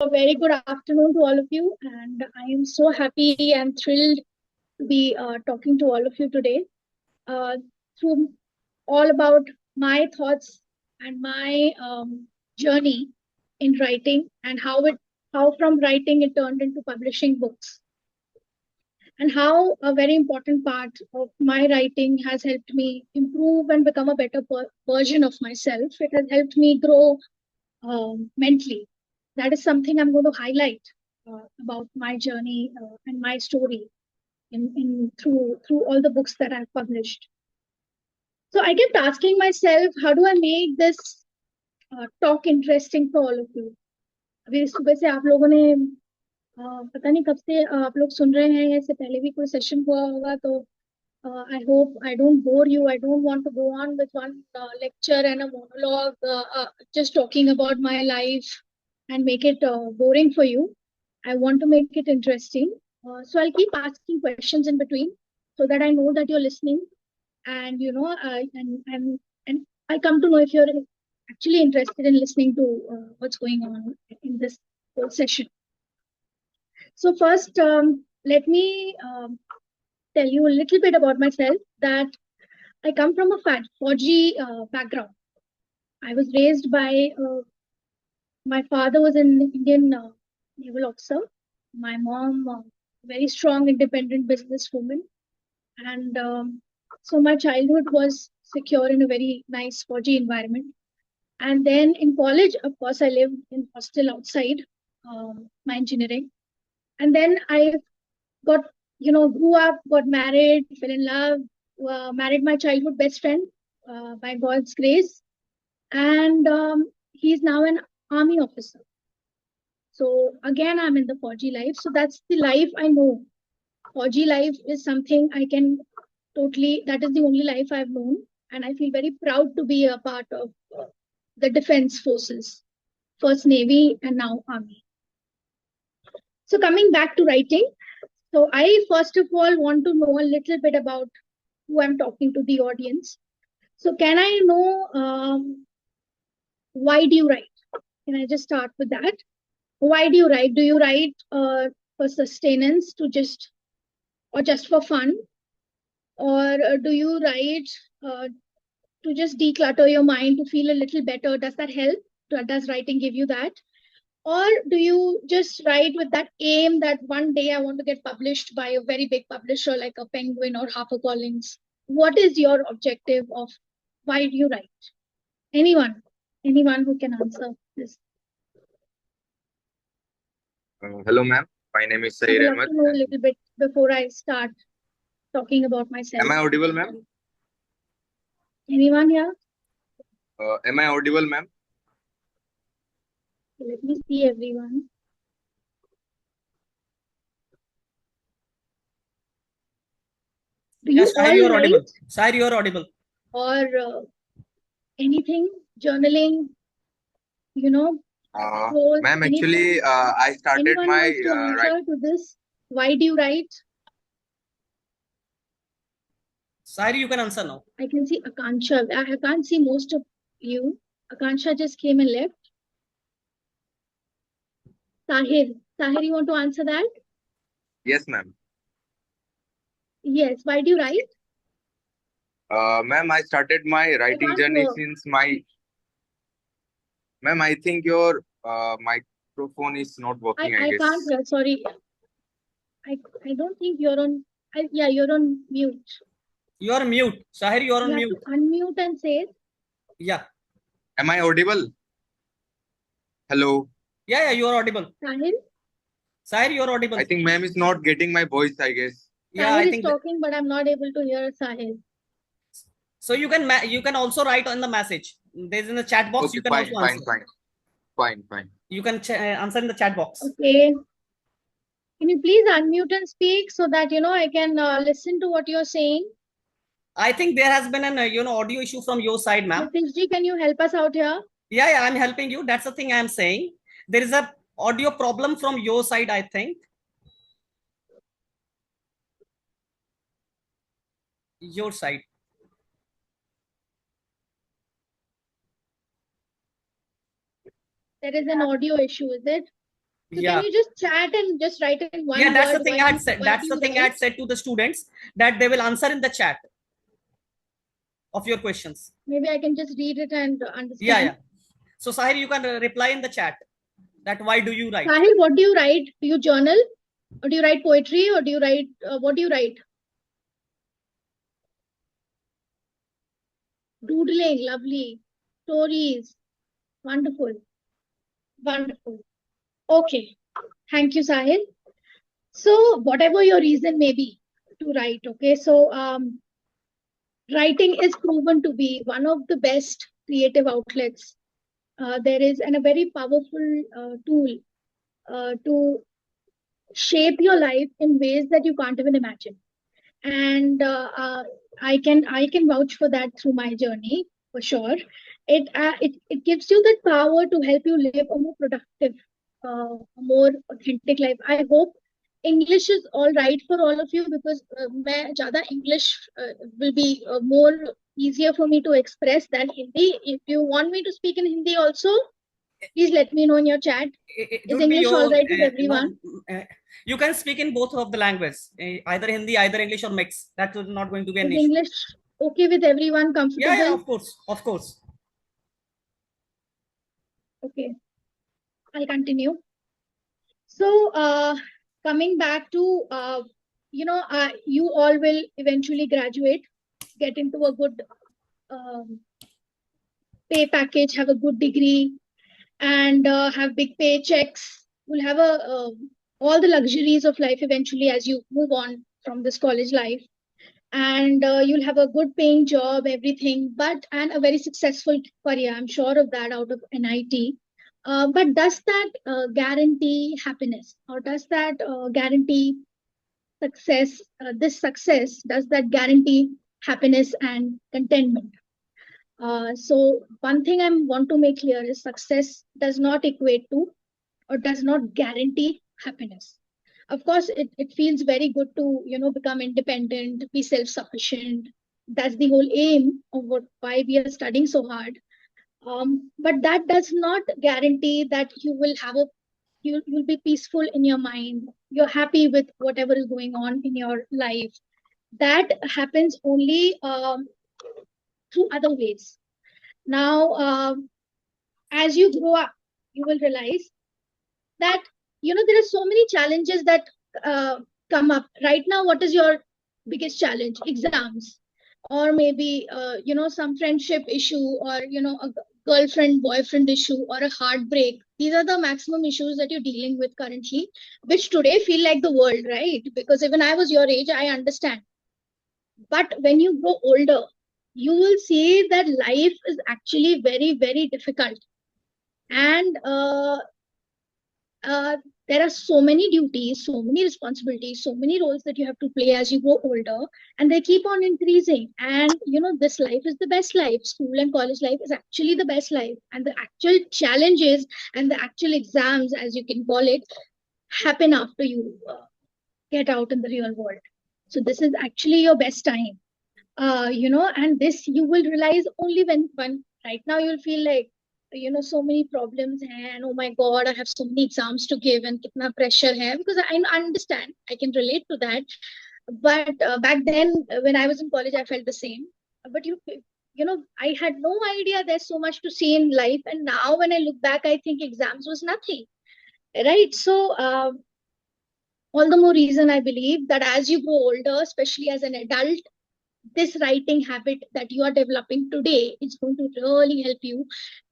A very good afternoon to all of you, and I am so happy and thrilled to be talking to all of you today uh, through all about my thoughts and my journey in writing and how from writing it turned into publishing books, and how a very important part of my writing has helped me improve and become a better version of myself. It has helped me grow mentally. That is something I'm going to highlight about my journey and my story in through all the books that I've published. So I kept asking myself, how do I make this talk interesting for all of you? अभी सुबह से आप लोगों ने पता नहीं कब से आप लोग सुन रहे हैं, इससे पहले भी कोई सेशन हुआ होगा, तो I hope I don't bore you. I don't want to go on with one lecture and a monologue, just talking about my life and make it boring for you. I want to make it interesting. So I'll keep asking questions in between so that I know that you're listening, and and I'll come to know if you're actually interested in listening to what's going on in this whole session. So first, let me tell you a little bit about myself. That I come from a Fauji background. I was raised by my father was an Indian naval officer. My mom, very strong, independent businesswoman, and so my childhood was secure in a very nice Fauji environment. And then in college, of course, I lived in hostel outside my engineering, and then I got grew up, got married, fell in love, married my childhood best friend by God's grace, and he's now an army officer. So again, I'm in the Fauji life. So that's the life I know. Fauji life is something I can totally, that is the only life I've known. And I feel very proud to be a part of the defense forces, first Navy and now Army. So coming back to writing. So I first of all want to know a little bit about who I'm talking to, the audience. So can I know why do you write? Can I just start with that? Why do you write? Do you write for sustenance, or just for fun? Or do you write to just declutter your mind, to feel a little better? Does that help? Does writing give you that? Or do you just write with that aim that one day I want to get published by a very big publisher like a Penguin or HarperCollins? What is your objective of why do you write? Anyone who can answer this? Hello, ma'am. My name is I would Saeed love Ahmed. to know a little bit before I start talking about myself. Am I audible, ma'am? Anyone here? Am I audible, ma'am? Let me see everyone. Do Yes, you all you are write? audible. Sir, you are audible. Or anything, journaling, Ma'am, actually, I started anyone my wants to answer to this? Why do you write? Sir, you can answer now. I can see Akansha. I can't see most of you. Akansha just came and left. Sahir, you want to answer that? Yes, ma'am. Yes. Why do you write? Ma'am, I started my writing journey since my. Ma'am, I think your microphone is not working. I guess. Can't hear. Sorry. I don't think you're on. Yeah, you're on mute. You are mute. Sahir, you are on mute. You have to unmute and say it. Yeah. Am I audible? Hello. Yeah, you are audible. Sahir? Sahir, you are audible. I think ma'am is not getting my voice, I guess. Yeah, Sahir is talking, but I'm not able to hear Sahir. So you can also write on the message. There's in the chat box. Okay, You can fine, also answer. Fine. You can answer in the chat box. Okay. Can you please unmute and speak so that I can listen to what you're saying? I think there has been an audio issue from your side, ma'am. Nitishji, can you help us out here? Yeah, I'm helping you. That's the thing I'm saying. There is a audio problem from your side, I think. Your side. There is an audio issue, is it? So Yeah. can you just chat and just write in one Yeah, that's the word thing I had said. why do That's the you thing I write? had said to the students, that they will answer in the chat of your questions. Maybe I can just read it and Yeah, understand. yeah. So Sahir, you can reply in the chat that why do you write? Sahil, what do you write? Do you journal? Or do you write poetry? Or do you write, what do you write? Doodling, lovely. Stories, wonderful. Wonderful. Okay. Thank you, Sahil. So whatever your reason may be to write, okay. So writing is proven to be one of the best creative outlets. There is and a very powerful tool to shape your life in ways that you can't even imagine. And I can vouch for that through my journey for sure. It gives you that power to help you live a more productive, a more authentic life. I hope English is all right for all of you, because मैं ज़्यादा English will be more easier for me to express than Hindi. If you want me to speak in Hindi also, please let me know in your chat. It Is would be English all your right with no. everyone? You can speak in both of the languages, either Hindi, either English, or mix. That is not going to be an Is issue. English okay with everyone? Yeah, yeah, Comfortable? of course, of course. Okay, I'll continue. So, coming back to, you all will eventually graduate, get into a good um, pay package, have a good degree, and have big paychecks. You'll have all the luxuries of life eventually as you move on from this college life, and you'll have a good paying job, everything, but and a very successful career. I'm sure of that out of NIT. But does that guarantee happiness, or does that guarantee success? This success, does that guarantee happiness and contentment? So one thing I want to make clear is success does not equate to or does not guarantee happiness. Of course, it feels very good to become independent, be self-sufficient. That's the whole aim of why we are studying so hard. But that does not guarantee that you'll be peaceful in your mind. You're happy with whatever is going on in your life. That happens only through other ways. Now, as you grow up, you will realize that there are so many challenges that uh, come up right now. What is your biggest challenge? Exams, or maybe some friendship issue, or a girlfriend boyfriend issue, or a heartbreak. These are the maximum issues that you're dealing with currently, which today feel like the world, right? Because even I was your age, I understand. But when you grow older, you will see that life is actually very, very difficult. And uh, there are so many duties, so many responsibilities, so many roles that you have to play as you grow older, and they keep on increasing. And this life is the best life. School and college life is actually the best life, and the actual challenges and the actual exams, as you can call it, happen after you get out in the real world. So this is actually your best time. And this you will realize only when right now you'll feel like so many problems, and oh my god, I have so many exams to give and kitna pressure hai, because I understand, I can relate to that. But back then, when I was in college, I felt the same. But I had no idea there's so much to see in life, and now when I look back, I think exams was nothing, right? So all the more reason I believe that as you grow older, especially as an adult, this writing habit that you are developing today is going to really help you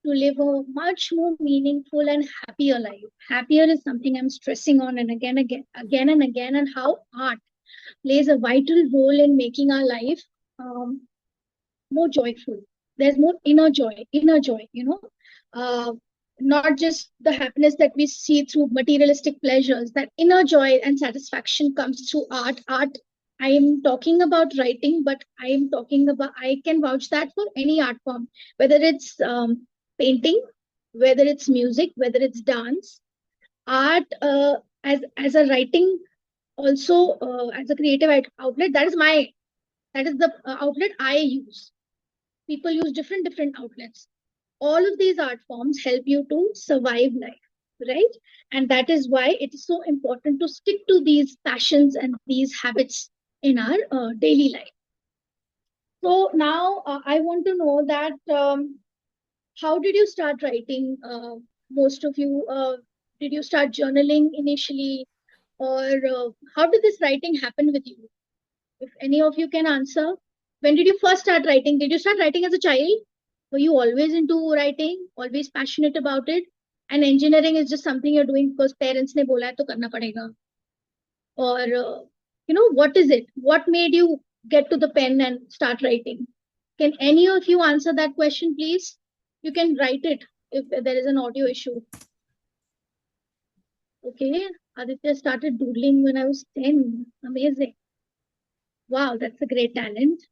to live a much more meaningful and happier life. Happier is something I'm stressing on, and again and again, and how art plays a vital role in making our life um, more joyful. There's more inner joy, uh, not just the happiness that we see through materialistic pleasures. That inner joy and satisfaction comes through art. I am talking about writing, but I can vouch that for any art form, whether it's painting, whether it's music, whether it's dance. Art, as a writing, also as a creative outlet, that is the outlet I use. People use different outlets. All of these art forms help you to survive life. right? And that is why it is so important to stick to these passions and these habits in our daily life. So now I want to know that how did you start writing? Most of you, did you start journaling initially, or how did this writing happen with you? If any of you can answer, when did you first start writing? Did you start writing as a child? Were you always into writing, always passionate about it? And engineering is just something you're doing because parents ne bola hai to karna padega? Or, what is it? What made you get to the pen and start writing? Can any of you answer that question, please? You can write it if there is an audio issue. Okay, Aditya started doodling when I was 10. Amazing. Wow, that's a great talent.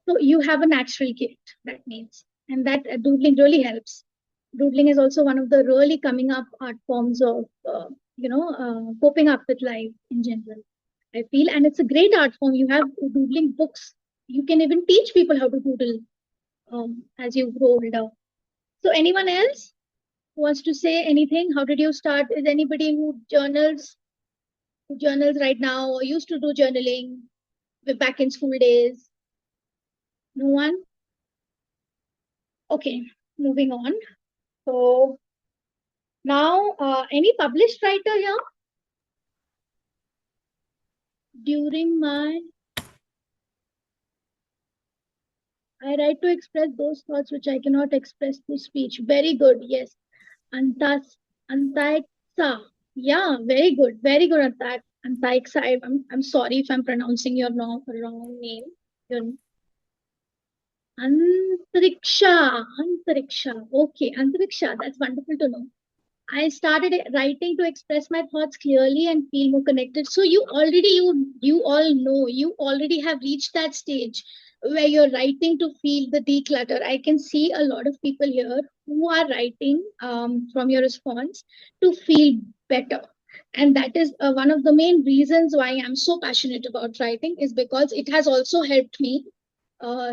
So you have a natural gift, that means. And that doodling really helps. Doodling is also one of the really coming up art forms of, coping up with life in general, I feel. And it's a great art form. You have doodling books. You can even teach people how to doodle as you grow older. So anyone else who wants to say anything? How did you start? Is anybody who journals right now or used to do journaling back in school days? No one? Okay, moving on. So now, any published writer here? I write to express those thoughts which I cannot express through speech. Very good. Yes. Antaiksa. Yeah, very good. Very good at that. Antaiksa. I'm sorry if I'm pronouncing your wrong name. Your Antariksha. Antariksha. Okay, Antariksha. That's wonderful to know. I started writing to express my thoughts clearly and feel more connected. So you all know, you already have reached that stage where you're writing to feel the declutter. I can see a lot of people here who are writing from your response to feel better. And that is one of the main reasons why I'm so passionate about writing, is because it has also helped me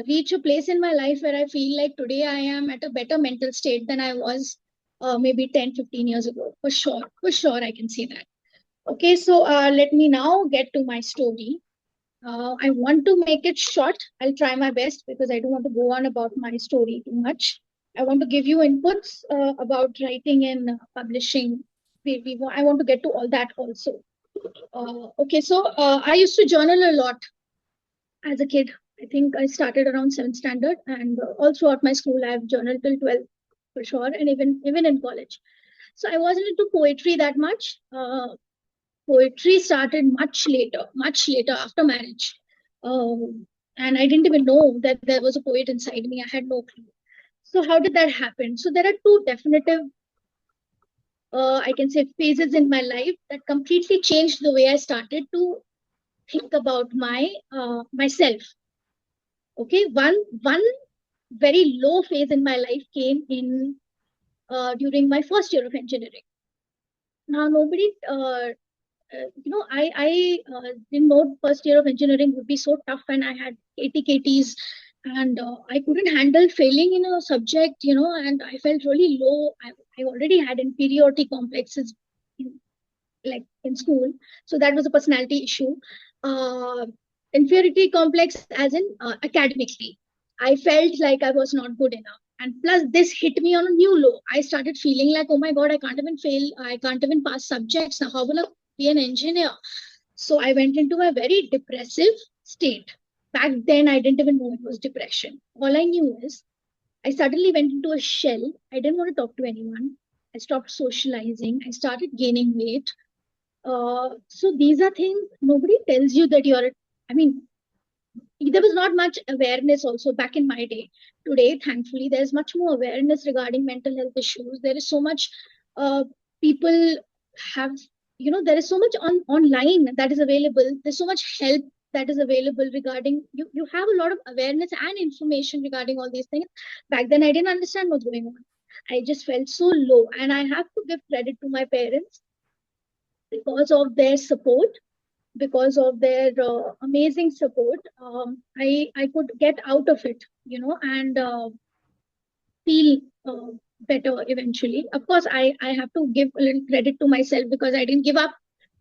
reach a place in my life where I feel like today I am at a better mental state than I was maybe 10, 15 years ago. For sure. For sure, I can see that. Okay, so let me now get to my story. I want to make it short. I'll try my best because I don't want to go on about my story too much. I want to give you inputs about writing and publishing. I want to get to all that also. Okay, so I used to journal a lot as a kid. I think I started around 7th standard, and all throughout my school, I've journaled till 12th for sure, and even in college. So I wasn't into poetry that much. Poetry started much later after marriage. And I didn't even know that there was a poet inside me. I had no clue. So how did that happen? So there are two definitive, I can say, phases in my life that completely changed the way I started to think about myself. Okay, one very low phase in my life came in during my first year of engineering. Now, nobody, I didn't know first year of engineering would be so tough, and I had 80 KTs, and I couldn't handle failing in a subject, and I felt really low. I already had inferiority complexes in, like in school, so that was a personality issue. Uh, Inferiority complex, as in academically. I felt like I was not good enough. And plus, this hit me on a new low. I started feeling like, oh my God, I can't even fail. I can't even pass subjects. Now, how will I be an engineer? So I went into a very depressive state. Back then, I didn't even know it was depression. All I knew is I suddenly went into a shell. I didn't want to talk to anyone. I stopped socializing. I started gaining weight. So these are things nobody tells you that you're, I mean, there was not much awareness also back in my day. Today, thankfully, there's much more awareness regarding mental health issues. There is so much people have, there is so much online that is available. There's so much help that is available regarding you have a lot of awareness and information regarding all these things. Back then I didn't understand what's going on. I just felt so low, and I have to give credit to my parents because of their support, because of their amazing support. I could get out of it, and feel better eventually. Of course, I have to give a little credit to myself because I didn't give up.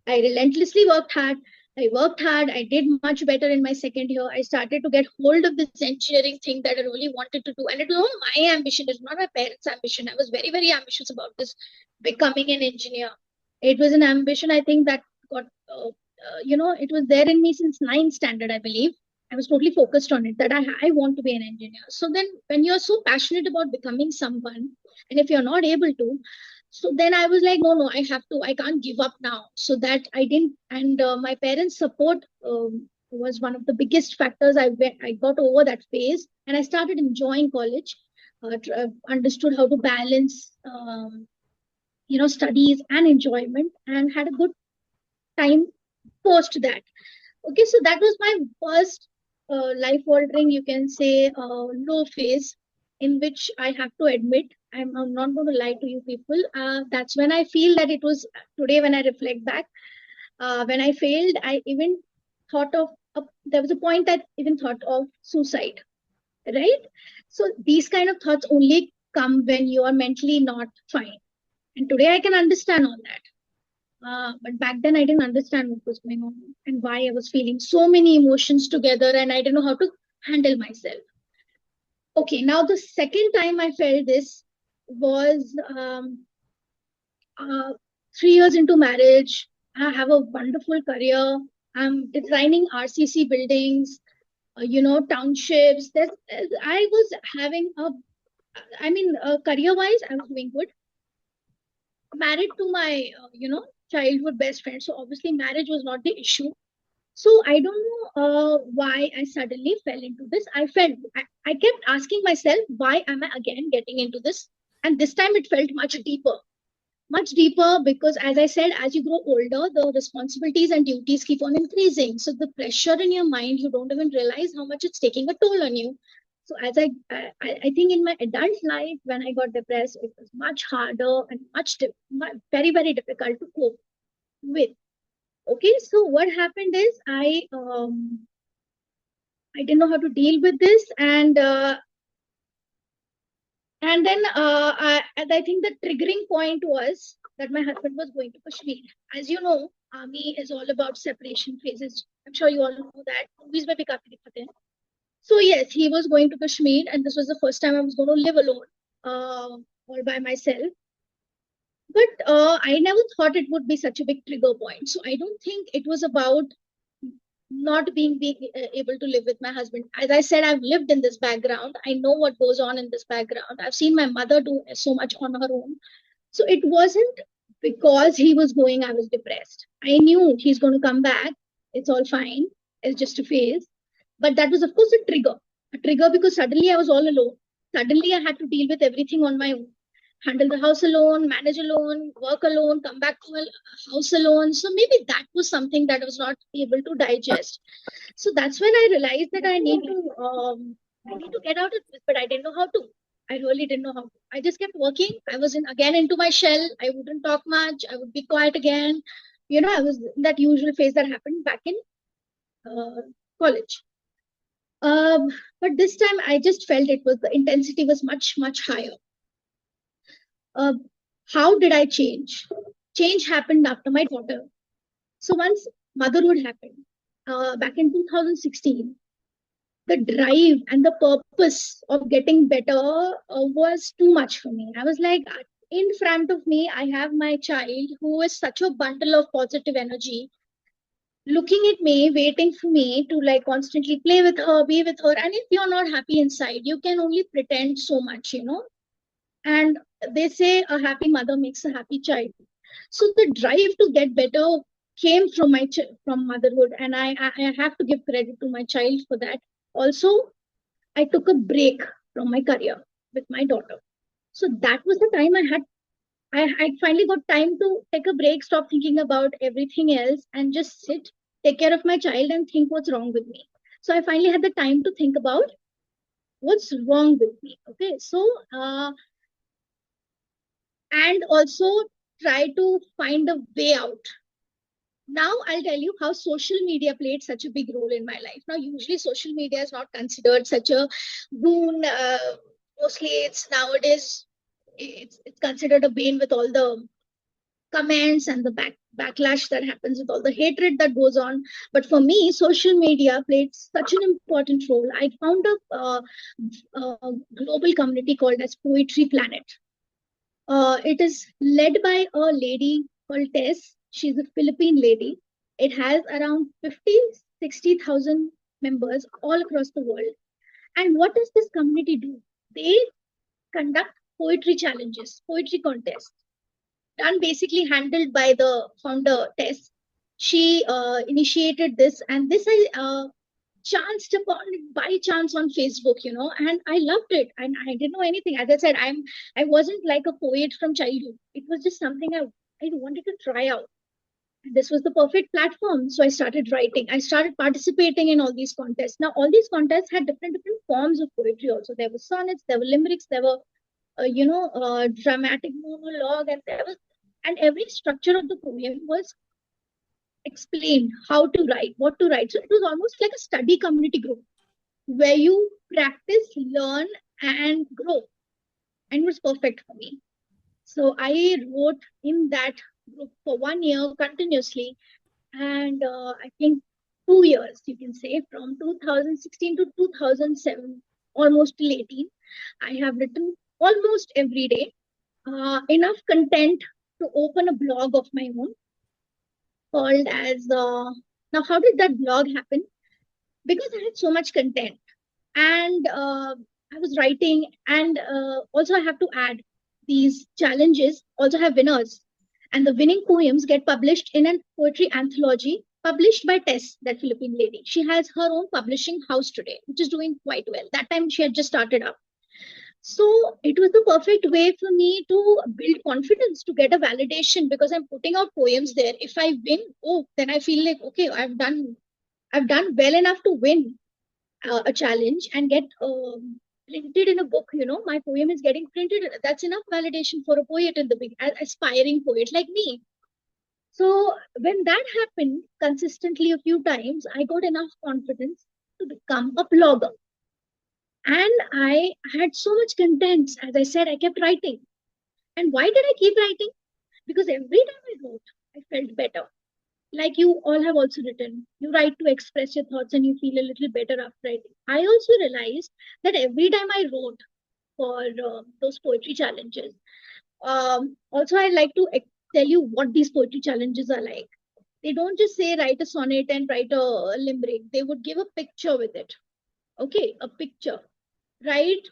I relentlessly worked hard. I worked hard. I did much better in my second year. I started to get hold of this engineering thing that I really wanted to do. And it was all my ambition. It's not my parents' ambition. I was very, very ambitious about this, becoming an engineer. It was an ambition, I think, that got, it was there in me since ninth standard, I believe. I was totally focused on it that I want to be an engineer. So then, when you're so passionate about becoming someone, and if you're not able to, so then I was like, no, I have to, I can't give up now. So that I didn't, and my parents' support was one of the biggest factors. I got over that phase, and I started enjoying college. Understood how to balance, studies and enjoyment, and had a good time post that. Okay, so that was my first life altering, you can say, low phase, in which I have to admit, I'm not going to lie to you people. That's when I feel that it was today when I reflect back. When I failed, I even thought of, there was a point that even thought of suicide, right? So these kind of thoughts only come when you are mentally not fine. And today I can understand all that. But back then, I didn't understand what was going on and why I was feeling so many emotions together, and I didn't know how to handle myself. Okay, now the second time I felt this was uh, 3 years into marriage. I have a wonderful career. I'm designing RCC buildings, townships. I was having career-wise, I was doing good. Married to my, childhood best friend. So obviously, marriage was not the issue. So I don't know why I suddenly fell into this. I kept asking myself, why am I again getting into this? And this time it felt much deeper because, as I said, as you grow older, the responsibilities and duties keep on increasing. So the pressure in your mind, you don't even realize how much it's taking a toll on you. So as I think in my adult life, when I got depressed, it was much harder and very, very difficult to cope with. Okay, so what happened is I didn't know how to deal with this, and then I think the triggering point was that my husband was going to Kashmir. As you know, army is all about separation phases. I'm sure you all know that. Movies mein bhi kafi dikhate hain. So yes, he was going to Kashmir, and this was the first time I was going to live alone, all by myself. But I never thought it would be such a big trigger point. So I don't think it was about not being able to live with my husband. As I said, I've lived in this background. I know what goes on in this background. I've seen my mother do so much on her own. So it wasn't because he was going, I was depressed. I knew he's going to come back. It's all fine. It's just a phase. But that was, of course, a trigger because suddenly I was all alone. Suddenly I had to deal with everything on my own, handle the house alone, manage alone, work alone, come back to a house alone. So maybe that was something that I was not able to digest. So that's when I realized that I need to get out of this, but I didn't know how to. I really didn't know how to. I just kept working. I was again into my shell. I wouldn't talk much. I would be quiet again. I was in that usual phase that happened back in college. Um, but this time I just felt the intensity was much, much higher. Uh, how did I change? Change happened after my daughter. So once motherhood happened, back in 2016, the drive and the purpose of getting better was too much for me. I was like, in front of me, I have my child who is such a bundle of positive energy, looking at me, waiting for me to like constantly play with her, be with her. And if you're not happy inside, you can only pretend so much. And they say a happy mother makes a happy child. So the drive to get better came from from motherhood, and I have to give credit to my child for that. Also, I took a break from my career with my daughter. So that was the time I finally got time to take a break, stop thinking about everything else, and just sit, take care of my child, and think what's wrong with me. So I finally had the time to think about what's wrong with me. Okay, so and also try to find a way out. Now I'll tell you how social media played such a big role in my life. Now, usually social media is not considered such a boon. Mostly it's nowadays it's considered a bane with all the comments and the backlash that happens with all the hatred that goes on. But for me, social media played such an important role. I found a global community called as Poetry Planet. It is led by a lady called Tess. She's a Philippine lady. It has around 50, 60,000 members all across the world. And what does this community do? They conduct poetry challenges, poetry contests, done basically handled by the founder Tess. She initiated this, and this I chanced upon it by chance on Facebook, and I loved it. And I didn't know anything. As I said, I wasn't like a poet from childhood. It was just something I wanted to try out. This was the perfect platform. So I started writing. I started participating in all these contests. Now, all these contests had different forms of poetry also. There were sonnets, there were limericks, there were dramatic monologue, and every structure of the poem was explained how to write, what to write. So it was almost like a study community group where you practice, learn, and grow. And it was perfect for me. So I wrote in that group for 1 year continuously, and I think 2 years, you can say, from 2016 to 2007, almost till 18. I have written almost every day, enough content to open a blog of my own called as now. How did that blog happen? Because I had so much content, and I was writing, and also I have to add, these challenges also have winners, and the winning poems get published in a poetry anthology published by Tess, that Philippine lady. She has her own publishing house today, which is doing quite well. That time she had just started up. So it was the perfect way for me to build confidence, to get a validation, because I'm putting out poems there. If I win, oh, then I feel like, okay, I've done well enough to win a challenge and get printed in a book. My poem is getting printed. That's enough validation for a poet in the big, aspiring poet like me. So when that happened consistently a few times, I got enough confidence to become a blogger. And I had so much content. As I said, I kept writing. And why did I keep writing? Because every time I wrote, I felt better. Like you all have also written, you write to express your thoughts and you feel a little better after writing. I also realized that every time I wrote for those poetry challenges, also I like to tell you what these poetry challenges are like. They don't just say write a sonnet and write a limerick. They would give a picture with it. Okay, a picture. Write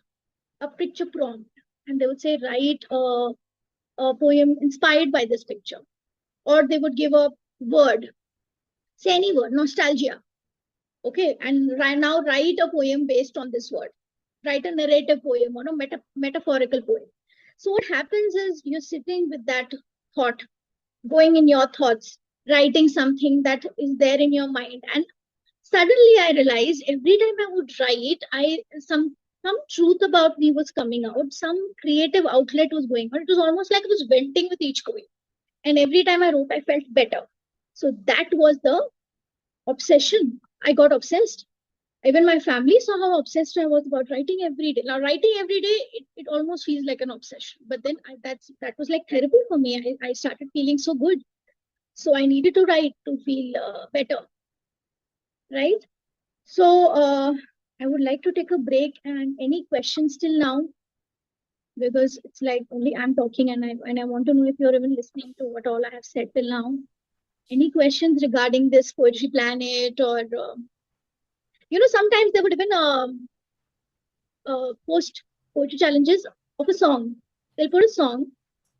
a picture prompt, and they would say write a poem inspired by this picture, or they would give a word, say any word, nostalgia. Okay, and right now write a poem based on this word. Write a narrative poem or a metaphorical poem. So what happens is you're sitting with that thought, going in your thoughts, writing something that is there in your mind, and suddenly I realized every time I would write, some truth about me was coming out, some creative outlet was going on. It was almost like I was venting with each poem. And every time I wrote, I felt better. So that was the obsession. I got obsessed. Even my family saw how obsessed I was about writing every day. Now, writing every day, it almost feels like an obsession. But then that was like therapy for me. I started feeling so good. So I needed to write to feel better, right? So I would like to take a break, and any questions till now, because it's like only I'm talking, and I want to know if you're even listening to what all I have said till now. Any questions regarding this Poetry Planet, or sometimes they would even post poetry challenges of a song. They'll put a song,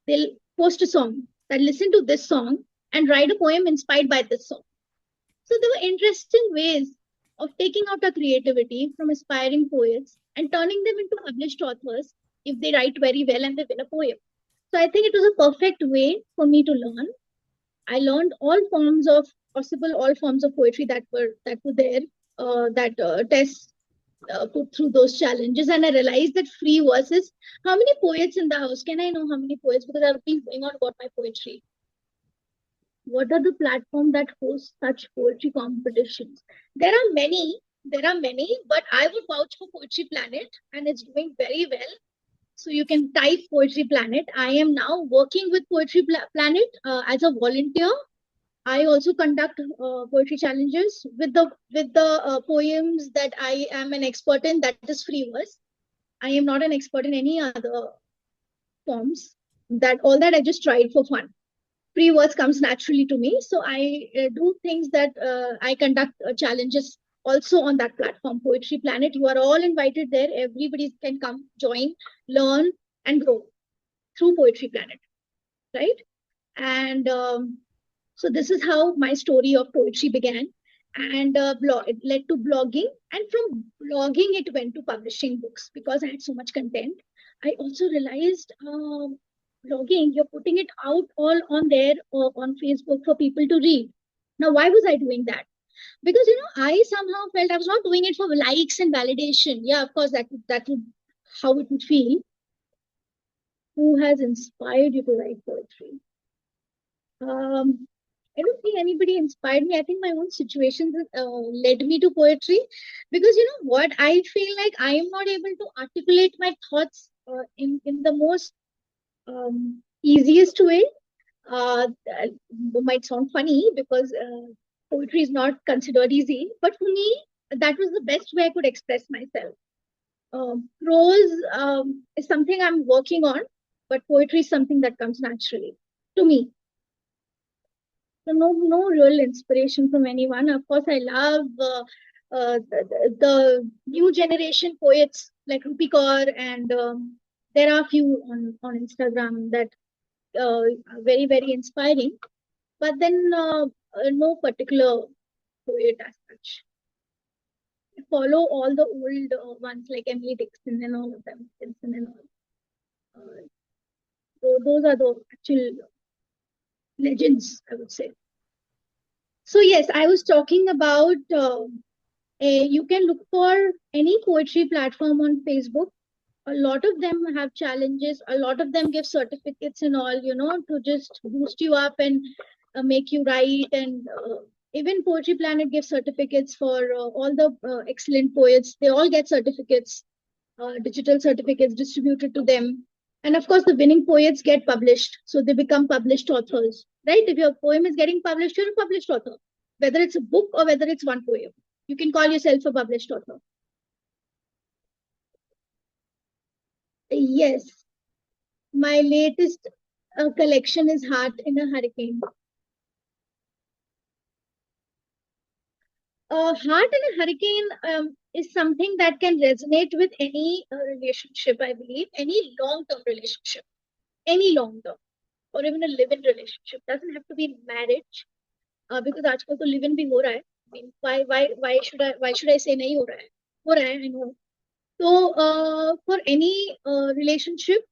they'll post a song that listen to this song and write a poem inspired by this song. So there were interesting ways of taking out our creativity from aspiring poets and turning them into published authors if they write very well and they win a poem. So I think it was a perfect way for me to learn. I learned all forms of poetry that were there, that Tess put through those challenges, and I realized that free verses. How many poets in the house? Can I know how many poets? Because I've been going on about my poetry. What are the platforms that host such poetry competitions? There are many, but I would vouch for Poetry Planet, and it's doing very well. So you can type Poetry Planet. I am now working with Poetry Planet as a volunteer. I also conduct poetry challenges with the poems that I am an expert in. That is free verse. I am not an expert in any other forms. That all that I just tried for fun. Free verse comes naturally to me, so I do things that I conduct challenges also on that platform, Poetry Planet. You are all invited there. Everybody can come, join, learn, and grow through Poetry Planet, right? And so this is how my story of poetry began, and it led to blogging, and from blogging it went to publishing books because I had so much content. I also realized blogging, you're putting it out all on there on Facebook for people to read. Now, why was I doing that? Because I somehow felt I was not doing it for likes and validation. Yeah, of course, that would how it would feel. Who has inspired you to write poetry? I don't think anybody inspired me. I think my own situations led me to poetry, because what, I feel like I am not able to articulate my thoughts in the most easiest way. That might sound funny because poetry is not considered easy, but for me, that was the best way I could express myself. Prose is something I'm working on, but poetry is something that comes naturally to me. So no real inspiration from anyone. Of course, I love the new generation poets like Rupi Kaur, and there are a few on Instagram that are very, very inspiring. But then no particular poet as such. I follow all the old ones like Emily Dixon and all of them, Dixon and all. So those are the actual legends, I would say. So yes, I was talking about you can look for any poetry platform on Facebook. A lot of them have challenges. A lot of them give certificates and all, to just boost you up and make you write. And even Poetry Planet gives certificates for all the excellent poets. They all get certificates, digital certificates distributed to them. And of course, the winning poets get published. So they become published authors, right? If your poem is getting published, you're a published author, whether it's a book or whether it's one poem. You can call yourself a published author. Yes, my latest collection is Heart in a Hurricane. Heart in a Hurricane is something that can resonate with any relationship, I believe, any long-term relationship, any long-term, or even a live-in relationship. Doesn't have to be marriage, because आजकल तो live-in भी हो रहा है. I mean, why should I say नहीं हो रहा है? हो रहा है, I know. So for any relationship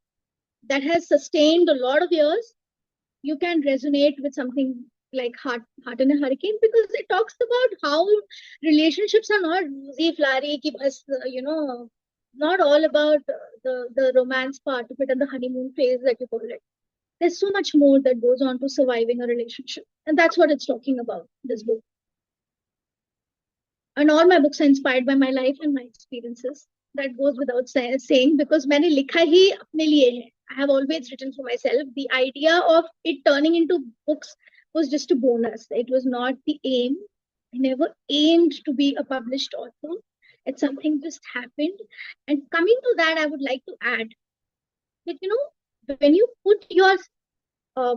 that has sustained a lot of years, you can resonate with something like Heart in a Hurricane, because it talks about how relationships are not rosy flowery, not all about the romance part of it and the honeymoon phase that you call it. There's so much more that goes on to surviving a relationship, and that's what it's talking about, this book. And all my books are inspired by my life and my experiences. That goes without saying, because मैंने लिखा ही अपने लिए है. I have always written for myself. The idea of it turning into books was just a bonus. It was not the aim. I never aimed to be a published author. It's something just happened. And coming to that, I would like to add that, when you put your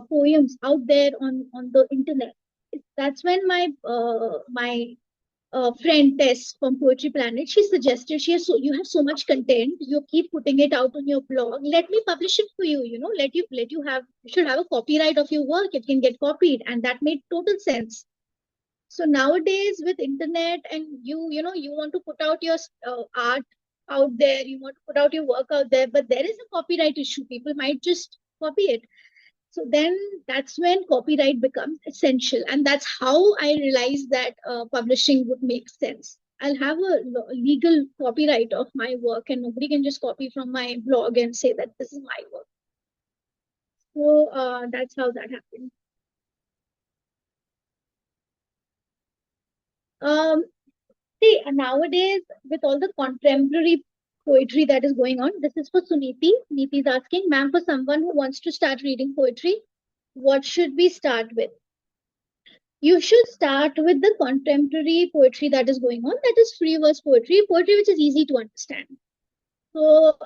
poems out there on the internet, that's when my friend Tess from Poetry Planet, she suggested, you have so much content, you keep putting it out on your blog. Let me publish it for you. You should have a copyright of your work. It can get copied, and that made total sense. So nowadays with internet, and you want to put out your art out there, you want to put out your work out there, but there is a copyright issue. People might just copy it. So then that's when copyright becomes essential. And that's how I realized that publishing would make sense. I'll have a legal copyright of my work, and nobody can just copy from my blog and say that this is my work. So that's how that happened. See, nowadays, with all the contemporary poetry that is going on. This is for Suniti. Niti is asking, ma'am, for someone who wants to start reading poetry, what should we start with? You should start with the contemporary poetry that is going on, that is free verse poetry, poetry which is easy to understand. So,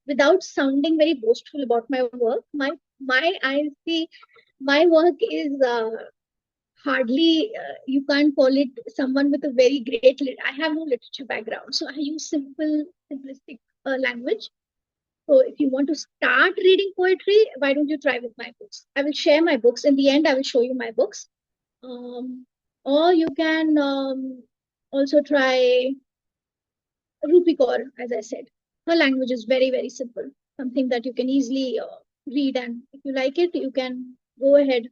without sounding very boastful about my work, I see my work is hardly you can't call it someone with a very great I have no literature background, so I use simplistic language. So if you want to start reading poetry, why don't you try with my books? I will share my books in the end. I will show you my books, or you can also try Rupi Kaur. As I said, her language is very simple, something that you can easily read, and if you like it, you can go ahead.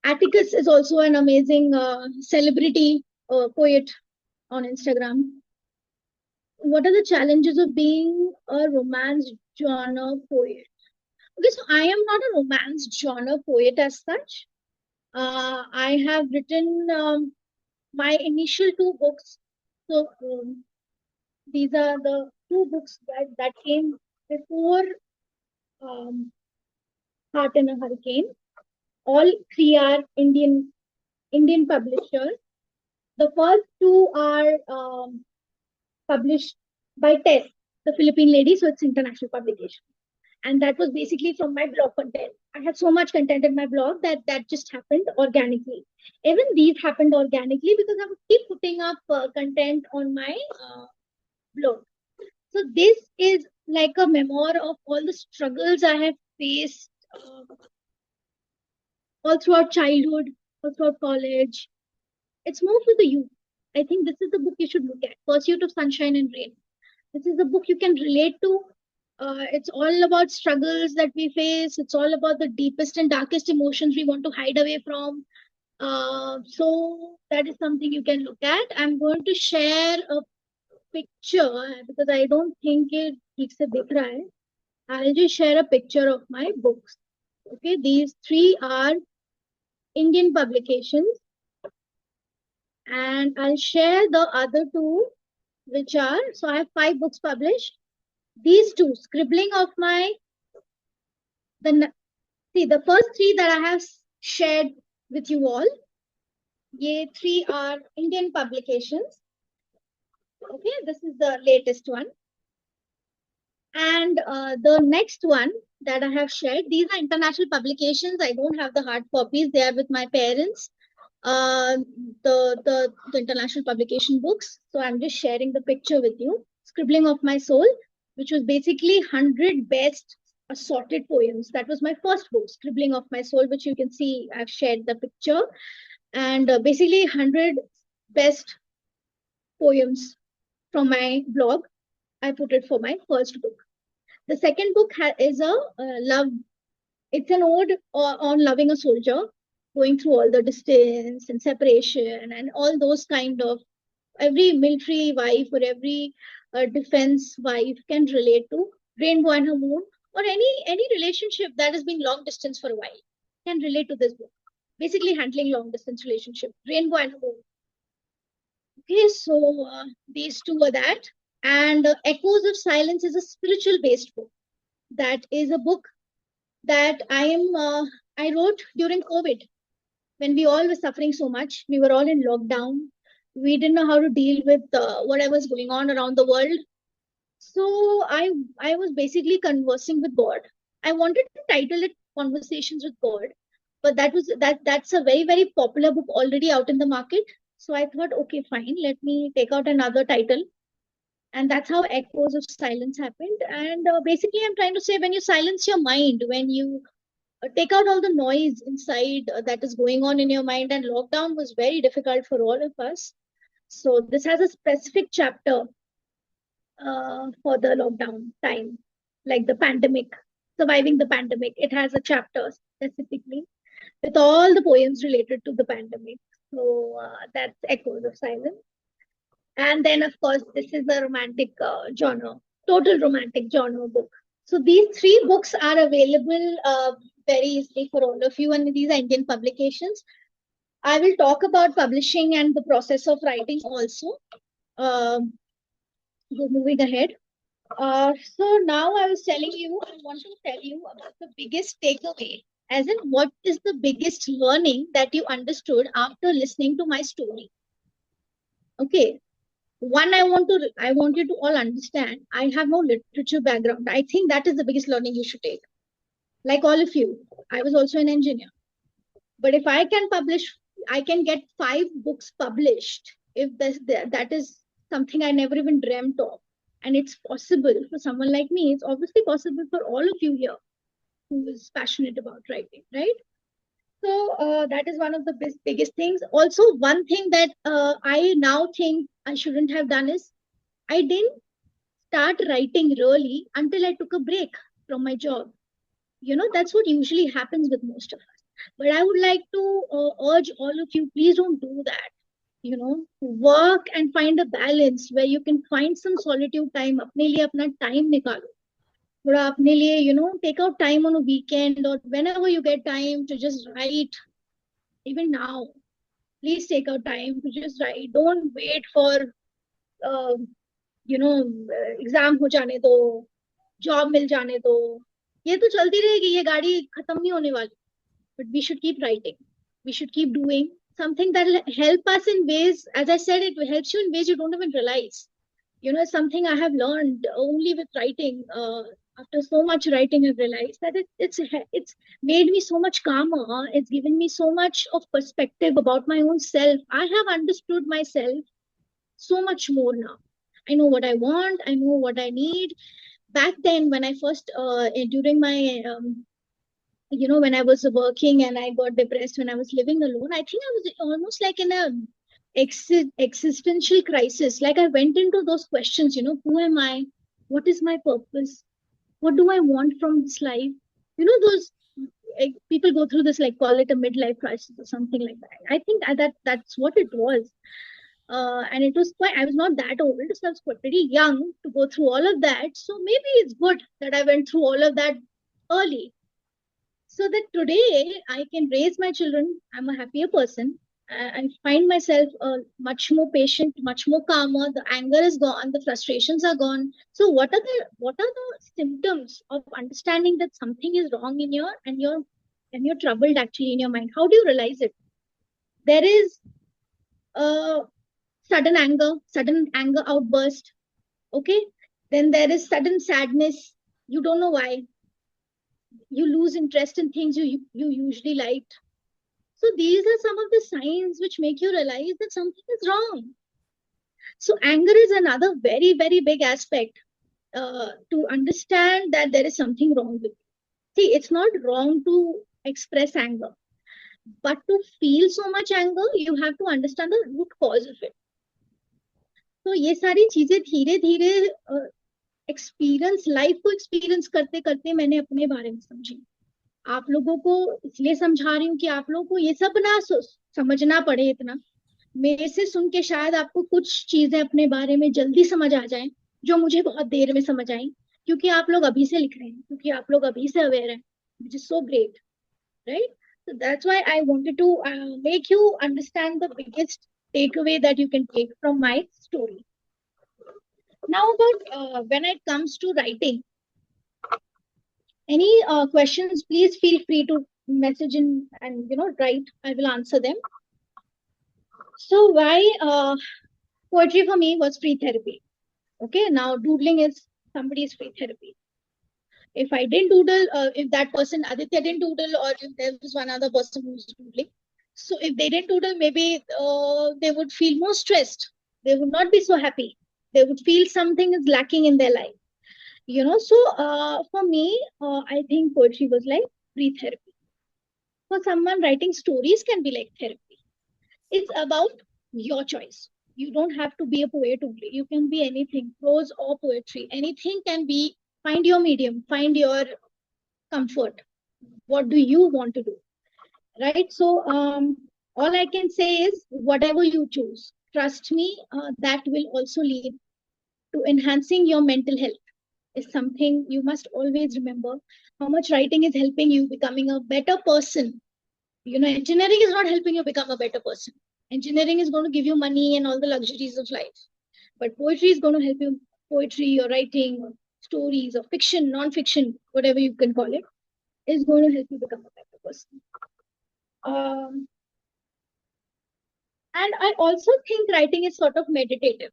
Atticus is also an amazing celebrity poet on Instagram. What are the challenges of being a romance genre poet? Okay, so I am not a romance genre poet as such. I have written my initial two books. So these are the two books that came before Heart in a Hurricane. All three are Indian publishers. The first two are published by Tess, the Philippine lady, so it's international publication. And that was basically from my blog content. I had so much content in my blog that just happened organically. Even these happened organically because I would keep putting up content on my blog. So this is like a memoir of all the struggles I have faced all throughout childhood, all throughout college. It's more for the youth. I think this is the book you should look at, Pursuit of Sunshine and Rain. This is a book you can relate to. It's all about struggles that we face. It's all about the deepest and darkest emotions we want to hide away from. So that is something you can look at. I'm going to share a picture because I don't think it ठीक से दिख रहा है. I'll just share a picture of my books. Okay, these three are Indian publications, and I'll share the other two, which are, so I have 5 books published. These two, scribbling of my, the first 3 that I have shared with you all, ye 3 are Indian publications. Okay, this is the latest one. And the next one that I have shared, these are international publications. I don't have the hard copies. They are with my parents. The international publication books. So I'm just sharing the picture with you. Scribbling of My Soul, which was basically 100 best assorted poems. That was my first book, Scribbling of My Soul, which you can see I've shared the picture. And basically 100 best poems from my blog. I put it for my first book. The second book is a love. It's an ode on loving a soldier, going through all the distance and separation and all those kind of, every military wife or every defense wife can relate to. Rainbow and Her Moon, or any relationship that has been long distance for a while can relate to this book. Basically handling long distance relationship, Rainbow and Her Moon. Okay, so these two are that. And Echoes of Silence is a spiritual based book. That is a book that I wrote during COVID, when we all were suffering so much. We were all in lockdown. We didn't know how to deal with whatever was going on around the world. So I was basically conversing with God. I wanted to title it Conversations with God, but that's a very popular book already out in the market. So I thought, okay, fine, let me take out another title. And that's how Echoes of Silence happened. And basically, I'm trying to say, when you silence your mind, when you take out all the noise inside that is going on in your mind, and lockdown was very difficult for all of us. So this has a specific chapter for the lockdown time, like the pandemic, surviving the pandemic. It has a chapter specifically with all the poems related to the pandemic. So that's Echoes of Silence. And then, of course, this is the romantic genre, total romantic genre book. So these 3 books are available very easily for all of you, and these are Indian publications. I will talk about publishing and the process of writing also. So moving ahead. So now I was telling you, I want to tell you about the biggest takeaway, as in what is the biggest learning that you understood after listening to my story. Okay. One, I want you to all understand, I have no literature background. I think that is the biggest learning you should take. Like all of you, I was also an engineer. But if I can publish, I can get 5 books published. If that is something I never even dreamt of. And it's possible for someone like me. It's obviously possible for all of you here who is passionate about writing, right? So that is one of the biggest things. Also, one thing that I now think I shouldn't have done is I didn't start writing really until I took a break from my job. That's what usually happens with most of us. But I would like to urge all of you, please don't do that. Work and find a balance where you can find some solitude time. अपने लिए अपना time निकालो. थोड़ा अपने लिए, take out time on a weekend or whenever you get time to just write. Even now, please take out time to just write. Don't wait for, uh, exam हो जाने दो, job मिल जाने दो. ये तो चलती रहेगी, ये गाड़ी खत्म नहीं होने वाली. But we should keep writing. We should keep doing something that will help us in ways, as I said, it helps you in ways you don't even realize. Something I have learned only with writing. After so much writing, I've realized that it's made me so much calmer. It's given me so much of perspective about my own self. I have understood myself so much more now. I know what I want. I know what I need. Back then, when I first, during my when I was working and I got depressed when I was living alone, I think I was almost like in a existential crisis. Like I went into those questions, who am I? What is my purpose? What do I want from this life? Those people go through this, like call it a midlife crisis or something like that. I think that's what it was. And it was quite, I was not that old, so I was quite pretty young to go through all of that. So maybe it's good that I went through all of that early, so that today I can raise my children. I'm a happier person. I find myself much more patient, much more calmer. The anger is gone, the frustrations are gone. So what are the symptoms of understanding that something is wrong in you're troubled actually in your mind? How do you realize it? There is a sudden anger outburst. Okay, then there is sudden sadness. You don't know why. You lose interest in things you usually liked. So these are some of the signs which make you realize that something is wrong. So anger is another very, very big aspect to understand that there is something wrong with you. See, it's not wrong to express anger, but to feel so much anger, you have to understand the root cause of it. तो ये सारी चीजें धीरे धीरे experience life को experience करते करते मैंने अपने बारे में समझी. आप लोगों को इसलिए समझा रही हूँ कि आप लोगों को ये सब ना समझना पड़े इतना. मेरे से सुन के शायद आपको कुछ चीजें अपने बारे में जल्दी समझ आ जाएं, जो मुझे बहुत देर में समझ आई, क्योंकि आप लोग अभी से लिख रहे हैं, क्योंकि आप लोग अभी से अवेयर हैं, which is so great, right? So that's why I wanted to make you understand the biggest takeaway that you can take from my story. Now about when it comes to writing, any questions, please feel free to message in and write. I will answer them. So why poetry for me was free therapy. Okay, now doodling is somebody's free therapy. If I didn't doodle, if that person Aditya didn't doodle, or if there was one other person who's doodling, so if they didn't doodle, maybe they would feel more stressed. They would not be so happy. They would feel something is lacking in their life. So for me, I think poetry was like free therapy. For someone, writing stories can be like therapy. It's about your choice. You don't have to be a poet only. You can be anything, prose or poetry. Anything can be. Find your medium, find your comfort. What do you want to do? Right? So all I can say is whatever you choose, trust me, that will also lead to enhancing your mental health. Is something you must always remember. How much writing is helping you becoming a better person. Engineering is not helping you become a better person. Engineering is going to give you money and all the luxuries of life. But poetry is going to help you poetry or writing, or stories or fiction, non-fiction, whatever you can call it, is going to help you become a better person. And I also think writing is sort of meditative.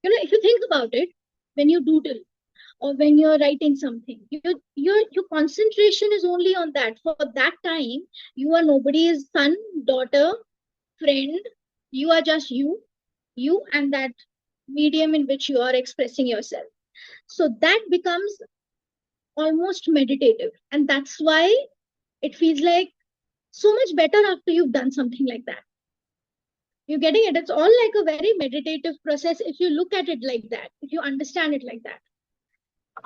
You know, if you think about it, when you doodle or when you're writing something, your concentration is only on that. For that time, you are nobody's son, daughter, friend. You are just you and that medium in which you are expressing yourself. So that becomes almost meditative. And that's why it feels like so much better after you've done something like that. You're getting it? It's all like a very meditative process if you look at it like that, if you understand it like that.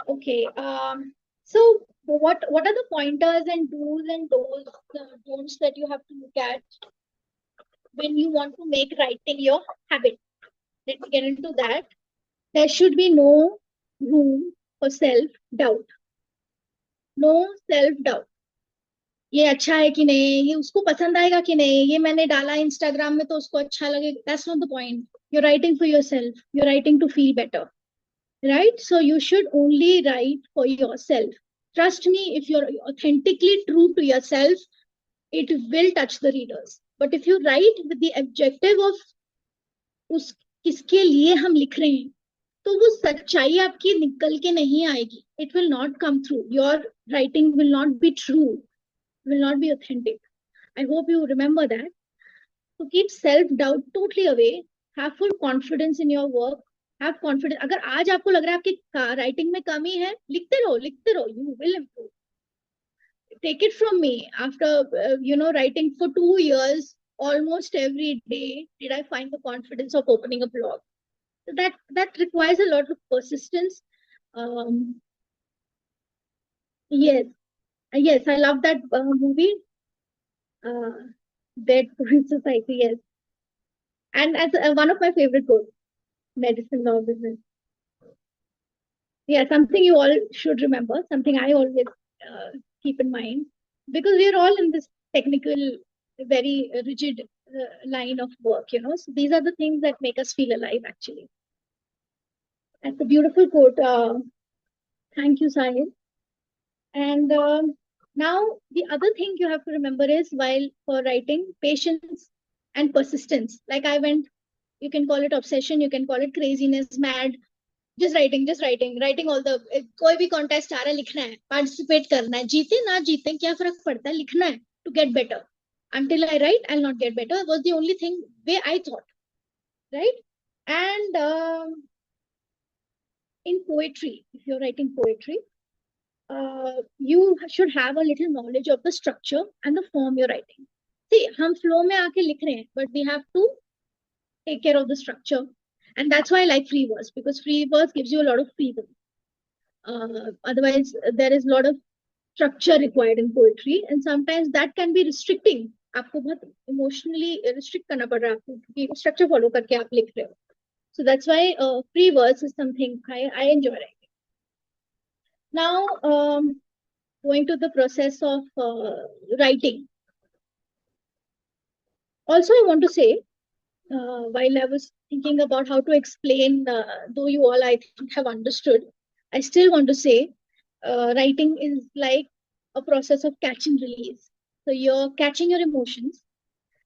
Okay. So what are the pointers and do's and don'ts that you have to look at when you want to make writing your habit? Let me get into that. There should be no room for self-doubt. No self-doubt. ये अच्छा है कि नहीं, ये उसको पसंद आएगा कि नहीं, ये मैंने डाला इंस्टाग्राम में तो उसको अच्छा लगे. That's not the point. You're writing for yourself. You're writing to feel better. Right? So you should only write for yourself. Trust me, if you're authentically true to yourself, it will touch the readers. But if you write with the objective of उस किसके लिए हम लिख रहे हैं, तो वो सच्चाई आपकी निकल के नहीं आएगी. It will not come through. Your writing will not be true, will not be authentic. I hope you remember that. So keep self-doubt totally away. Have full confidence in your work. Have confidence. अगर आज आपको लग रहा है आपकी writing में कमी है, लिखते रहो. You will improve. Take it from me. After writing for 2 years, almost every day, did I find the confidence of opening a blog. So that requires a lot of persistence. Yes, I love that movie. Dead Poets Society. Yes, and as one of my favorite books, Medicine Law Business. Yeah, something you all should remember, something I always keep in mind, because we are all in this technical, very rigid line of work, So these are the things that make us feel alive, actually. That's a beautiful quote. Thank you, Sahil. And now the other thing you have to remember is, while for writing, patience and persistence. Like I went, you can call it obsession, you can call it craziness, mad. Just writing all the कोई भी contest आ रहा है, लिखना है, participate करना है, जीते ना जीते क्या फर्क पड़ता है, लिखना है to get better. Until I write, I'll not get better. Was the only thing way I thought, right? And in poetry, if you're writing poetry, you should have a little knowledge of the structure and the form you're writing. See, हम flow में आके लिख रहे हैं, but we have to take care of the structure. And that's why I like free verse, because free verse gives you a lot of freedom. Otherwise, there is a lot of structure required in poetry, and sometimes that can be restricting. आपको बहुत emotionally restrict करना पड़ रहा है आपको, क्योंकि structure follow करके आप लिख रहे हो. So that's why free verse is something I enjoy writing. Now, going to the process of writing. Also, I want to say, while I was thinking about how to explain, though you all I think have understood, I still want to say writing is like a process of catch and release. So you're catching your emotions,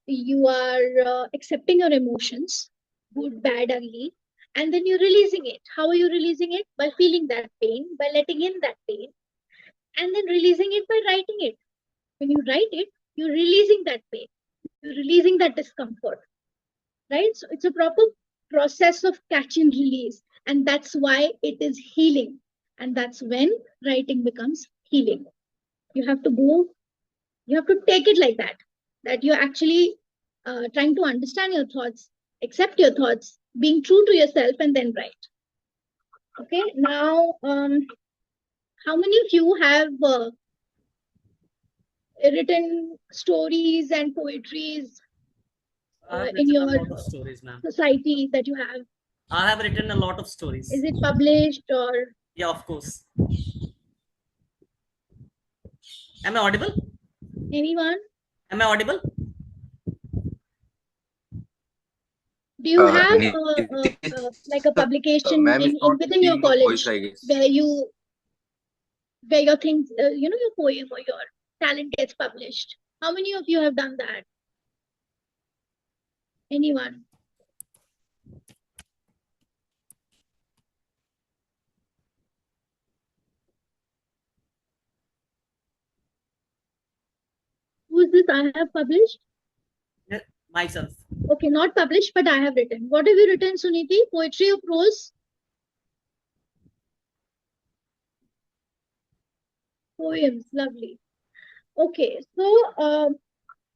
you are accepting your emotions, good, bad, ugly, and then you're releasing it. How are you releasing it? By feeling that pain, by letting in that pain, and then releasing it by writing it. When you write it, you're releasing that pain, you're releasing that discomfort, right? So it's a proper process of catch and release, and that's why it is healing. And that's when writing becomes healing. You have to take it like that you're actually trying to understand your thoughts, accept your thoughts, being true to yourself, and then write. Okay, now, how many of you have written stories and poetries in your stories, ma'am. society that you have? I have written a lot of stories. Is it published or? Yeah, of course. Am I audible? Anyone? Am I audible? Do you have Nitish, like a publication ma'am is not within your seeing your voice, college I guess. where your things, your poem or your talent gets published? How many of you have done that? Anyone? Who's this? I have published. Myself. Okay, not published, but I have written. What have you written, Suniti? Poetry or prose? Poems. Lovely. Okay, so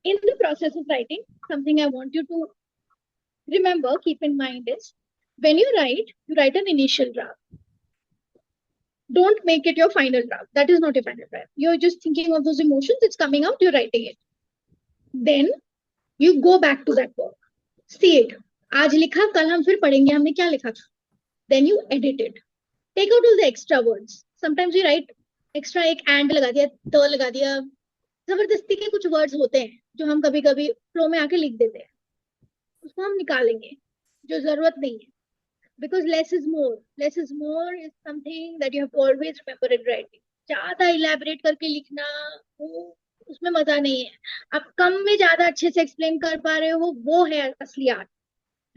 in the process of writing, something I want you to remember, keep in mind is when you write an initial draft. Don't make it your final draft. That is not your final draft. You're just thinking of those emotions, it's coming out, you're writing it. Then you go back to that work. See it. आज लिखा कल हम फिर पढ़ेंगे हमने क्या लिखा था. Then you edit it. Take out all the extra words. Sometimes we write extra एक and लगा दिया, the लगा दिया. जबरदस्ती के कुछ words होते हैं जो हम कभी कभी फ्लो में आके लिख देते हैं. उसको हम निकालेंगे जो जरूरत नहीं है. Because less is more. Less is more is something that you have to always remember in writing. ज्यादा elaborate करके लिखना वो उसमें मजा नहीं है. आप कम में ज्यादा अच्छे से explain कर पा रहे हो वो है असली art.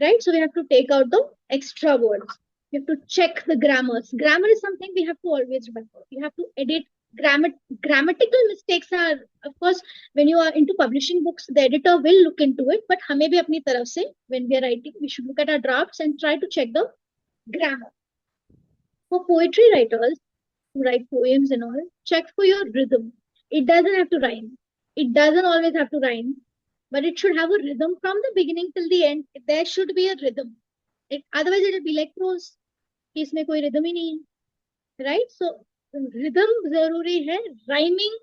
Right? So we have to take out the extra words. You have to check the grammars. Grammar is something we have to always remember. You have to edit grammatical mistakes are, of course, when you are into publishing books, the editor will look into it. But हमें भी अपनी तरफ से, when we are writing, we should look at our drafts and try to check the grammar. For poetry writers who write poems and all, check for your rhythm. It doesn't have to rhyme. It doesn't always have to rhyme, but it should have a rhythm from the beginning till the end. There should be a rhythm. Otherwise, it will be like prose. इसमें कोई rhythm ही नहीं है. Right? So rhythm जरूरी है. Rhyming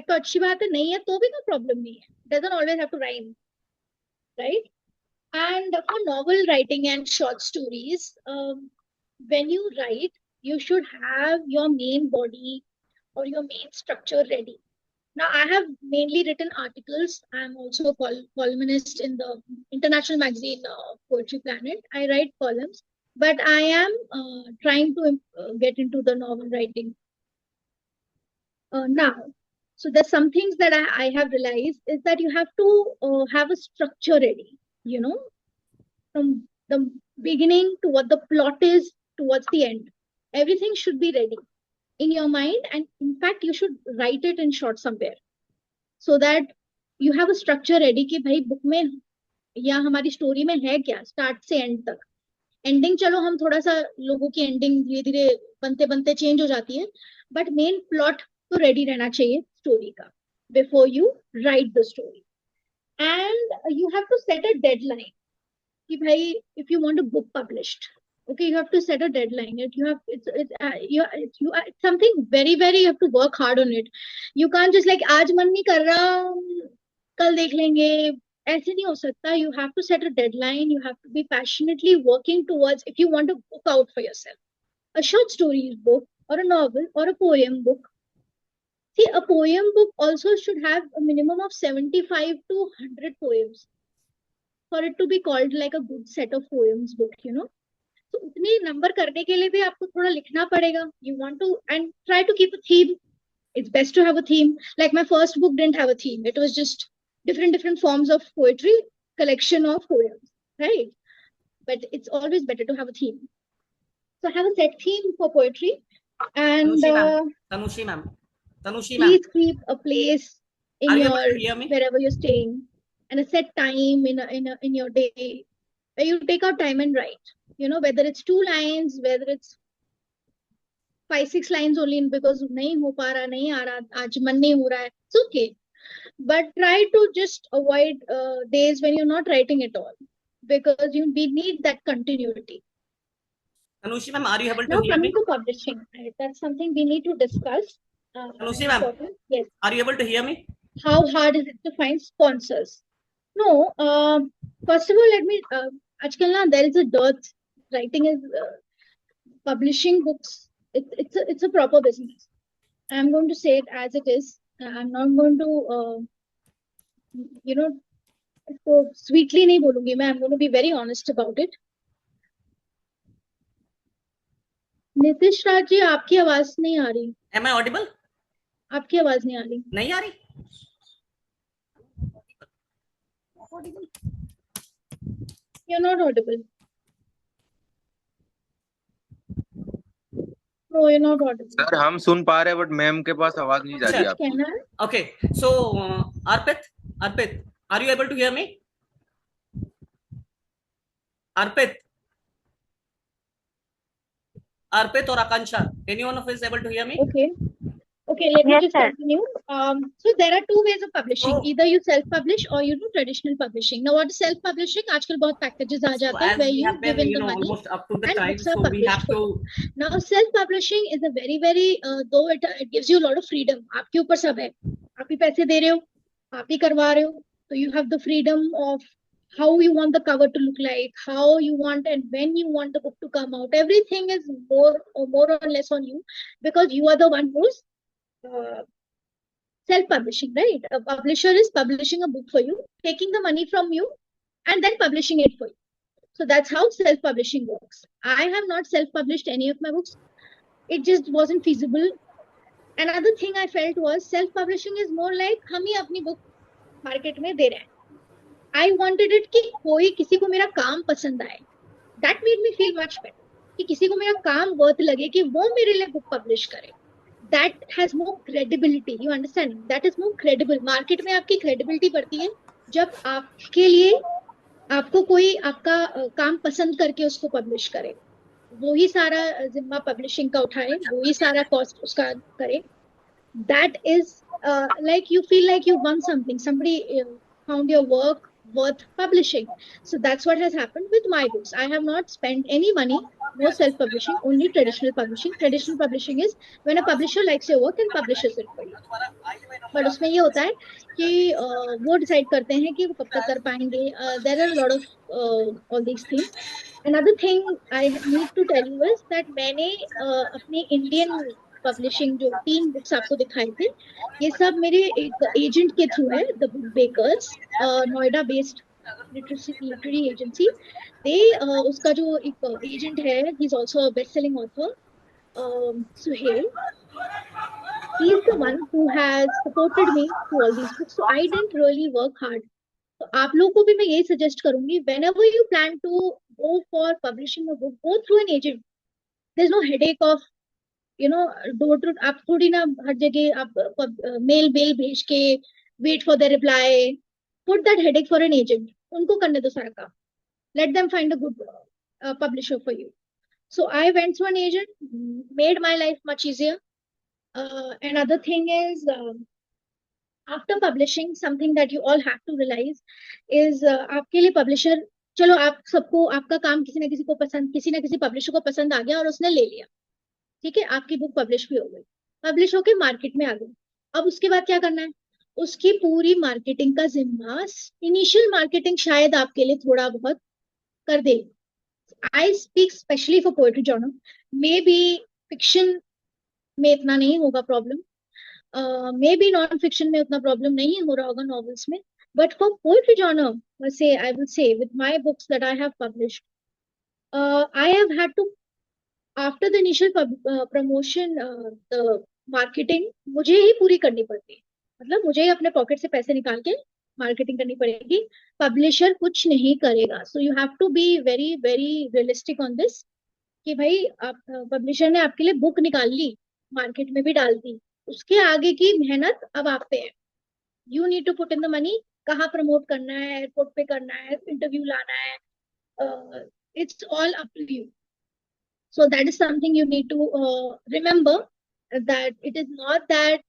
तो अच्छी बात है. नहीं है तो भी कोई problem नहीं है. Doesn't always have to rhyme. Right? And for novel writing and short stories, when you write, you should have your main body or your main structure ready. Now, I have mainly written articles. I'm also a columnist in the international magazine Poetry Planet. I write columns, but I am trying to get into the novel writing now. So there's some things that I have realized is that you have to have a structure ready, from the beginning to what the plot is towards the end. Everything should be ready in your mind. And in fact, you should write it in short somewhere so that you have a structure ready कि भाई book में या हमारी story में है क्या start से and तक. एंडिंग चलो हम थोड़ा सा लोगों की एंडिंग धीरे धीरे बनते बनते चेंज हो जाती है, बट मेन प्लॉट तो रेडी रहना चाहिए स्टोरी का before you write the story. And you have to set a deadline कि भाई if you want a book published, okay, you have to set a deadline. It's something very very you have to work hard on it. You can't just like आज मन नहीं कर रहा कल देख लेंगे, ऐसे नहीं हो सकता. You have to set a deadline. You have to be passionately working towards, if you want a book out for yourself, a short stories book or a novel or a poem book. See, a poem book also should have a minimum of 75 to 100 poems for it to be called like a good set of poems book. तो उतनी number करने के लिए भी आपको थोड़ा लिखना पड़ेगा. You want to and try to keep a theme. It's best to have a theme. Like my first book didn't have a theme. It was just different forms of poetry, collection of poems, right? But it's always better to have a theme. So have a set theme for poetry. And Tanushi ma'am, please keep a place in your wherever you're staying and a set time in your day where you take out time and write. Whether it's 2 lines, whether it's 5-6 lines only because नहीं हो पा रहा, नहीं आ रहा, आज मन नहीं हो रहा है, it's okay. But try to just avoid days when you're not writing at all, because we need that continuity. Tanushi ma'am, are you able to now hear coming me? to publishing, right? That's something we need to discuss. Tanushi ma'am, yes, are you able to hear me? How hard is it to find sponsors? No, first of all, let me आजकल ना there is a dearth. Writing is publishing books. It's a proper business. I'm going to say it as it is. I'm not going to इसको sweetly नहीं बोलूंगी मैं, I am going to be very honest about it. Nitish Raj ji, आपकी आवाज नहीं आ रही। Am I audible? आपकी आवाज नहीं आ रही। नहीं आ रही? Audible? You are not audible. No, you are not audible. Sir हम सुन पा रहे हैं बट मैम के पास आवाज नहीं जा रही Sure. आपकी। कहना है। Okay. So, Arpit, are you able to hear me? Arpit, Arpit or Akansha, any one of you is able to hear me? Okay. Okay, let me Yes, just sir. continue. So there are two ways of publishing. Oh. Either you self-publish or you do traditional publishing. Now, what is self-publishing? आजकल बहुत packages आ So जाते हैं as where we you have been, give in the money almost up to the and time, books are so we published have for you. to. Now, self-publishing is a very, very though it gives you a lot of freedom. आपके ऊपर सब है, आप ही पैसे दे रहे हो, आप ही करवा रहे हो, so you have the freedom of how you want the cover to look like, how you want and when you want the book to come out. Everything is more or less on you because you are the one who's uh, self-publishing, right? A publisher is publishing a book for you, taking the money from you, and then publishing it for you. So that's how self-publishing works. I have not self-published any of my books. It just wasn't feasible. Another thing I felt was self-publishing is more like हम ही अपनी book market में दे रहे हैं. I wanted it कि कोई किसी को मेरा काम पसंद आए. That made me feel much better. कि किसी को मेरा काम worth लगे कि वो मेरे लिए book publish करे. That has more credibility. You understand? That is more credible. Market में आपकी credibility बढ़ती है जब आपके लिए आपको कोई आपका काम पसंद करके उसको पब्लिश करे, वो ही सारा जिम्मा पब्लिशिंग का उठाए, वो ही सारा कॉस्ट उसका करे. That is like you feel like you won something. Somebody found your work worth publishing. So that's what has happened with my books. I have not spent any money. No self-publishing, only traditional publishing. Traditional publishing is when a publisher likes your work and publishes it for you. But उसमें ये होता है कि वो decide करते हैं कि वो कब तक कर पाएंगे. There are lot of all these things. Another thing I need to tell you is that मैंने अपने इंडियन पब्लिशिंग जो 3 बुक्स आपको दिखाए थे, ये सब मेरे एक एजेंट के थ्रू है, the Book Bakers, Noida based literary agency. They उसका जो एक एजेंट है, he is also a best selling author, Suhel. He is the one who has supported me through all these books. So I didn't really work hard. तो आप लोगों को भी मैं यही सजेस्ट करूंगी, whenever you plan to go for publishing a book, go through an agent. There's no headache of door to. आप थोड़ी ना हर जगह आप मेल भेज के wait for the reply. Put that headache for an agent. उनको करने दो सारा काम. Let them find a good publisher for you. So I went through an agent, made my life much easier. Another thing is, after publishing, something that you all have to realize is आपके लिए publisher, चलो आप सबको आपका काम किसी ना किसी को पसंद, किसी ना किसी पब्लिशर को पसंद आ गया और उसने ले लिया, ठीक है, आपकी बुक पब्लिश भी हो गई, पब्लिश होके मार्केट में आ गई. अब उसके बाद क्या करना है? उसकी पूरी मार्केटिंग का जिम्मा, इनिशियल मार्केटिंग शायद आपके लिए थोड़ा बहुत कर दे. I speak specially for poetry genre. May be fiction में इतना नहीं होगा problem, may be non fiction में उतना प्रॉब्लम नहीं हो रहा होगा नॉवेल्स में, बट फॉर पोएट्री जॉनर से I will say with my books that I have published, I have had to, after the initial promotion, the marketing मुझे ही पूरी करनी पड़ती है. मतलब मुझे ही अपने पॉकेट से पैसे निकाल के मार्केटिंग करनी पड़ेगी, पब्लिशर कुछ नहीं करेगा. So you have to be very very realistic on this कि भाई आप पब्लिशर ने आपके लिए बुक निकाल ली, मार्केट में भी डाल दी, उसके आगे की मेहनत अब आप पे है. You need to put in the money. कहाँ प्रमोट करना है, एयरपोर्ट पे करना है, इंटरव्यू लाना है, it's all up to you. So that is something you need to remember, that it is not that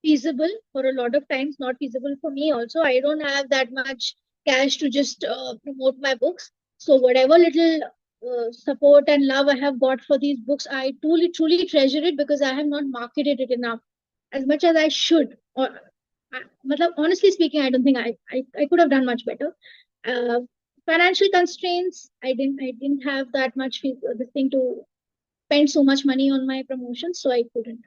feasible for a lot of times, not feasible for me also. I don't have that much cash to just promote my books. So whatever little support and love I have got for these books, I truly treasure it because I have not marketed it enough as much as I should. Or, honestly speaking, I don't think I could have done much better. Financial constraints, I didn't have that much this thing to spend so much money on my promotions, so I couldn't.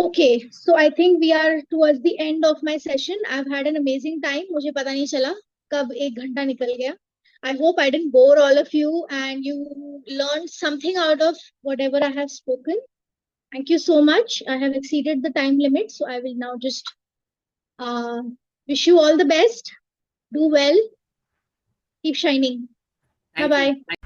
Okay, so I think we are towards the end of my session. I've had an amazing time. मुझे पता नहीं चला कब 1 घंटा निकल गया. I hope I didn't bore all of you and you learned something out of whatever I have spoken. Thank you so much. I have exceeded the time limit, so I will now just wish you all the best. Do well. Keep shining. Bye bye.